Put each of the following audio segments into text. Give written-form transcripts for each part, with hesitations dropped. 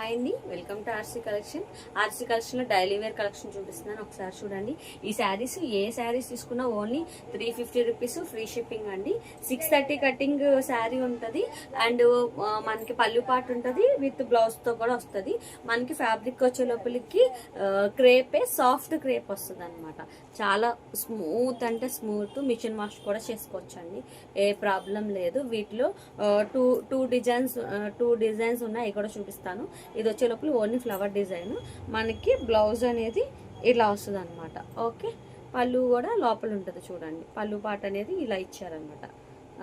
Hi అండి, welcome to RC collection. RC కలెక్షన్లో daily wear collection చూపిస్తున్నాను. ఒకసారి చూడండి. ఈ శారీస్ ఏ శారీస్ తీసుకున్నా ఓన్లీ 350 రూపీస్ ఫ్రీ షిప్పింగ్ అండి. 630 కటింగ్ శారీ ఉంటుంది అండ్ మనకి పళ్ళు పాటు ఉంటుంది విత్ బ్లౌజ్తో కూడా వస్తుంది. మనకి ఫ్యాబ్రిక్ వచ్చే లోపలికి క్రేపే సాఫ్ట్ క్రేప్ వస్తుంది అనమాట. చాలా స్మూత్ అంటే స్మూత్, మిషన్ వాష్ కూడా చేసుకోవచ్చు అండి, ఏ ప్రాబ్లం లేదు. వీటిలో టూ డిజైన్స్ ఉన్నాయి, కూడా చూపిస్తాను. ఇది వచ్చే లోపల ఓన్లీ ఫ్లవర్ డిజైన్. మనకి బ్లౌజ్ అనేది ఇలా వస్తుంది అనమాట. ఓకే, పళ్ళు కూడా లోపల ఉంటుంది చూడండి. పళ్ళు పాట అనేది ఇలా ఇచ్చారనమాట.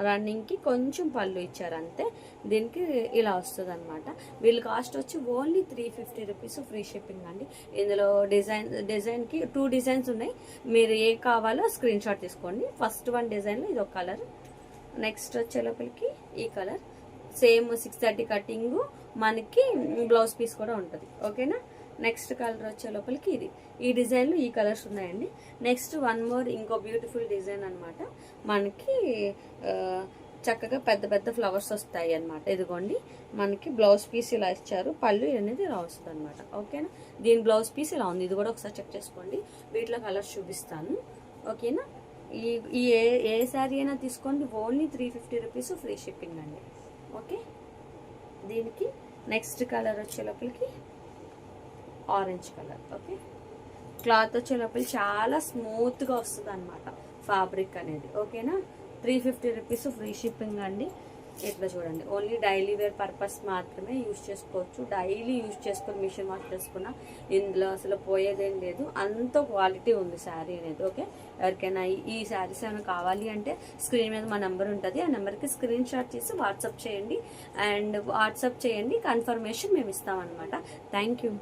రన్నింగ్కి కొంచెం పళ్ళు ఇచ్చారు అంతే. దీనికి ఇలా వస్తుంది అనమాట. వీళ్ళ కాస్ట్ వచ్చి ఓన్లీ 350 రూపీస్ ఫ్రీ షిప్పింగ్ అండి. ఇందులో డిజైన్కి 2 డిజైన్స్ ఉన్నాయి. మీరు ఏ కావాలో స్క్రీన్ షాట్ తీసుకోండి. ఫస్ట్ వన్ డిజైన్లో ఇది ఒక కలర్, నెక్స్ట్ వచ్చే లోపలికి ఈ కలర్. సేమ్ 630 కటింగ్, మనకి బ్లౌజ్ పీస్ కూడా ఉంటుంది. ఓకేనా. నెక్స్ట్ కలర్ వచ్చే లోపలికి ఇది, ఈ డిజైన్లో ఈ కలర్స్ ఉన్నాయండి. నెక్స్ట్ వన్ మోర్, ఇంకో బ్యూటిఫుల్ డిజైన్ అనమాట. మనకి చక్కగా పెద్ద పెద్ద ఫ్లవర్స్ వస్తాయి అనమాట. ఇదిగోండి, మనకి బ్లౌజ్ పీస్ ఇలా ఇచ్చారు, పళ్ళు అనేది ఇలా వస్తుంది అనమాట. ఓకేనా. దీని బ్లౌజ్ పీస్ ఇలా ఉంది. ఇది కూడా ఒకసారి చెక్ చేసుకోండి. వీటిలో కలర్స్ చూపిస్తాను. ఓకేనా. ఈ ఏ శారీ అయినా తీసుకోండి, ఓన్లీ 350 రూపీస్ ఫ్రీ షిప్పింగ్ అండి. ఓకే. దీనికి నెక్స్ట్ కలర్ వచ్చే లోపలికి ఆరెంజ్ కలర్. ఓకే, క్లాత్ వచ్చే లోపల చాలా స్మూత్గా వస్తుంది అనమాట ఫ్యాబ్రిక్ అనేది. ఓకేనా. 350 రూపీస్ ఫ్రీ షిప్పింగ్ అండి. ఇట్లా చూడండి, ఓన్లీ డైలీ వేర్ పర్పస్ మాత్రమే యూజ్ చేసుకోవచ్చు. డైలీ యూజ్ చేసుకొని మిషన్ వాష్ చేసుకున్నా ఇందులో అసలు పోయేదేం లేదు, అంత క్వాలిటీ ఉంది శారీ అనేది. ఓకే, ఎవరికైనా ఈ శారీస్ ఏమైనా కావాలి అంటే స్క్రీన్ మీద మా నెంబర్ ఉంటుంది. ఆ నెంబర్కి స్క్రీన్ షాట్ చేసి వాట్సాప్ చేయండి, కన్ఫర్మేషన్ మేము ఇస్తామన్నమాట. Thank you.